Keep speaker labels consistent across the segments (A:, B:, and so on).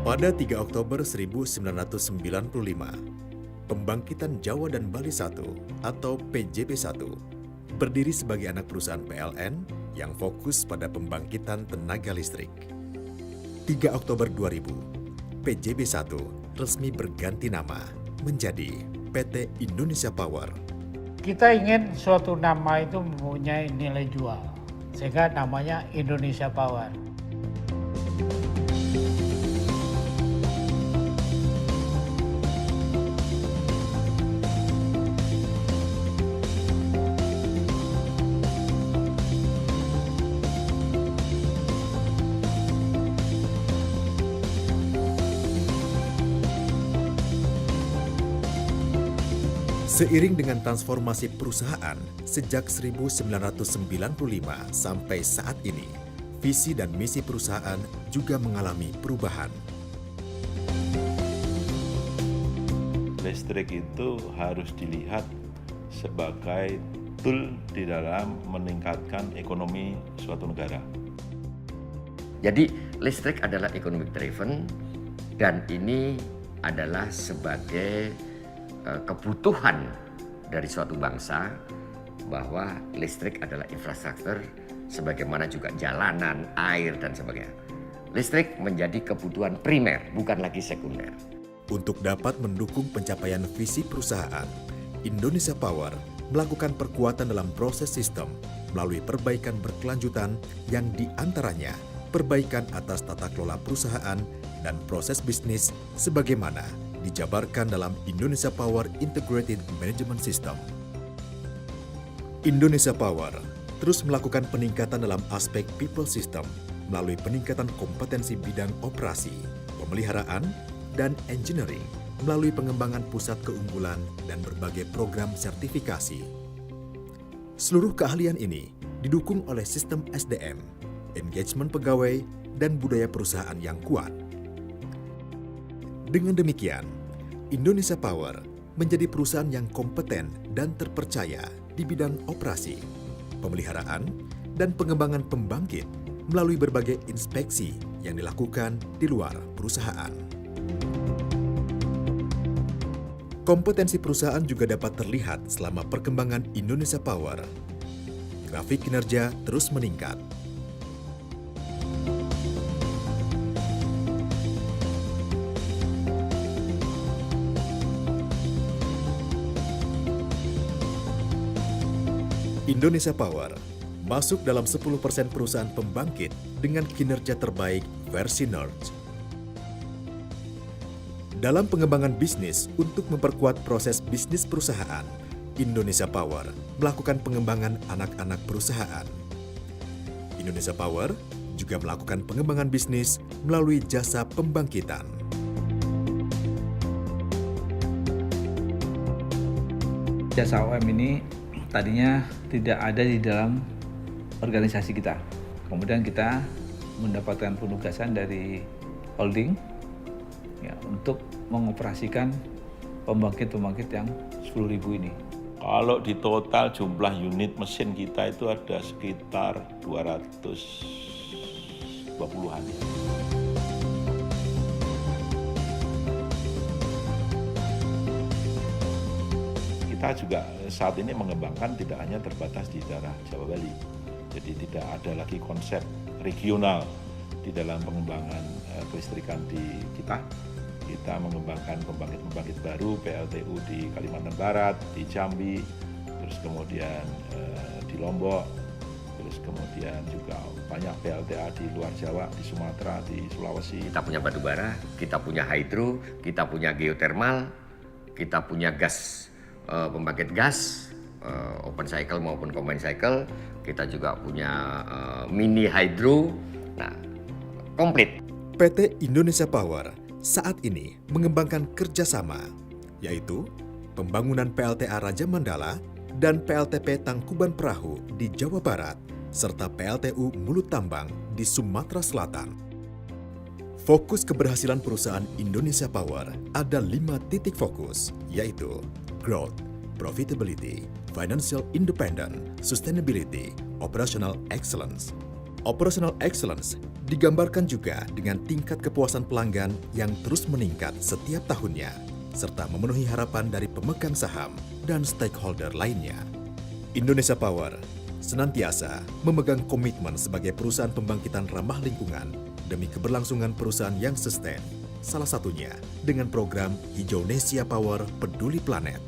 A: Pada 3 Oktober 1995, Pembangkitan Jawa dan Bali 1 atau PJB1 berdiri sebagai anak perusahaan PLN yang fokus pada pembangkitan tenaga listrik. 3 Oktober 2000, PJB1 resmi berganti nama menjadi PT Indonesia Power.
B: Kita ingin suatu nama itu mempunyai nilai jual, sehingga namanya Indonesia Power.
A: Seiring dengan transformasi perusahaan sejak 1995 sampai saat ini, visi dan misi perusahaan juga mengalami perubahan.
C: Listrik itu harus dilihat sebagai tool di dalam meningkatkan ekonomi suatu negara.
D: Jadi listrik adalah economic driven dan ini adalah sebagai kebutuhan dari suatu bangsa bahwa listrik adalah infrastruktur sebagaimana juga jalanan, air dan sebagainya. Listrik menjadi kebutuhan primer, bukan lagi sekunder.
A: Untuk dapat mendukung pencapaian visi perusahaan, Indonesia Power melakukan perkuatan dalam proses sistem melalui perbaikan berkelanjutan yang diantaranya perbaikan atas tata kelola perusahaan dan proses bisnis sebagaimana dijabarkan dalam Indonesia Power Integrated Management System. Indonesia Power terus melakukan peningkatan dalam aspek people system melalui peningkatan kompetensi bidang operasi, pemeliharaan, dan engineering melalui pengembangan pusat keunggulan dan berbagai program sertifikasi. Seluruh keahlian ini didukung oleh sistem SDM, engagement pegawai, dan budaya perusahaan yang kuat. Dengan demikian, Indonesia Power menjadi perusahaan yang kompeten dan terpercaya di bidang operasi, pemeliharaan, dan pengembangan pembangkit melalui berbagai inspeksi yang dilakukan di luar perusahaan. Kompetensi perusahaan juga dapat terlihat selama perkembangan Indonesia Power. Grafik kinerja terus meningkat. Indonesia Power masuk dalam 10% perusahaan pembangkit dengan kinerja terbaik versi NERJ. Dalam pengembangan bisnis untuk memperkuat proses bisnis perusahaan, Indonesia Power melakukan pengembangan anak-anak perusahaan. Indonesia Power juga melakukan pengembangan bisnis melalui jasa pembangkitan.
E: Jasa OM ini tadinya tidak ada di dalam organisasi kita. Kemudian kita mendapatkan penugasan dari holding ya, untuk mengoperasikan pembangkit-pembangkit yang 10.000 ini.
C: Kalau di total jumlah unit mesin kita itu ada sekitar 220-an. Kita juga saat ini mengembangkan tidak hanya terbatas di daerah Jawa Bali. Jadi tidak ada lagi konsep regional di dalam pengembangan kelistrikan di kita. Kita mengembangkan pembangkit-pembangkit baru, PLTU di Kalimantan Barat, di Jambi, terus kemudian di Lombok, terus kemudian juga banyak PLTA di luar Jawa, di Sumatera, di Sulawesi.
D: Kita punya batubara, kita punya hydro, kita punya geothermal, kita punya gas, pembangkit gas, open cycle maupun combined cycle. Kita juga punya mini hydro. Nah, komplit.
A: PT Indonesia Power saat ini mengembangkan kerjasama, yaitu pembangunan PLTA Raja Mandala dan PLTP Tangkuban Perahu di Jawa Barat, serta PLTU Mulut Tambang di Sumatera Selatan. Fokus keberhasilan perusahaan Indonesia Power ada 5 titik fokus, yaitu growth, profitability, financial independence, sustainability, operational excellence. Operational excellence digambarkan juga dengan tingkat kepuasan pelanggan yang terus meningkat setiap tahunnya, serta memenuhi harapan dari pemegang saham dan stakeholder lainnya. Indonesia Power senantiasa memegang komitmen sebagai perusahaan pembangkitan ramah lingkungan demi keberlangsungan perusahaan yang sustain, salah satunya dengan program Hijaunesia Power Peduli Planet.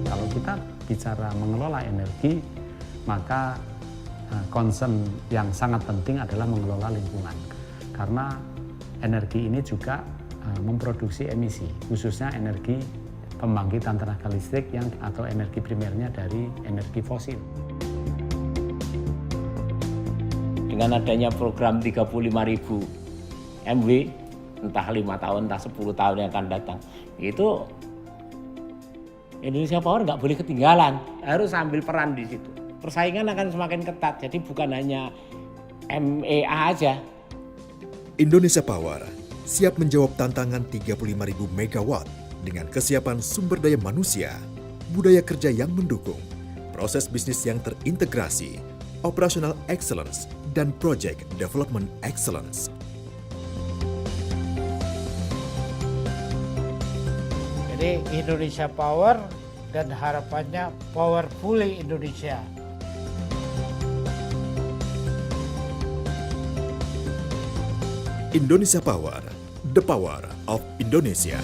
F: Kalau kita bicara mengelola energi, maka concern yang sangat penting adalah mengelola lingkungan. Karena energi ini juga memproduksi emisi, khususnya energi pembangkitan tenaga listrik atau energi primernya dari energi fosil.
G: Dengan adanya program 35.000 MW, entah 5 tahun, entah 10 tahun yang akan datang, itu Indonesia Power nggak boleh ketinggalan, harus ambil peran di situ. Persaingan akan semakin ketat, jadi bukan hanya MEA aja.
A: Indonesia Power siap menjawab tantangan 35.000 megawatt dengan kesiapan sumber daya manusia, budaya kerja yang mendukung, proses bisnis yang terintegrasi, operational excellence, dan project development excellence.
B: Jadi Indonesia Power dan harapannya Powerfully Indonesia.
A: Indonesia Power, the power of Indonesia.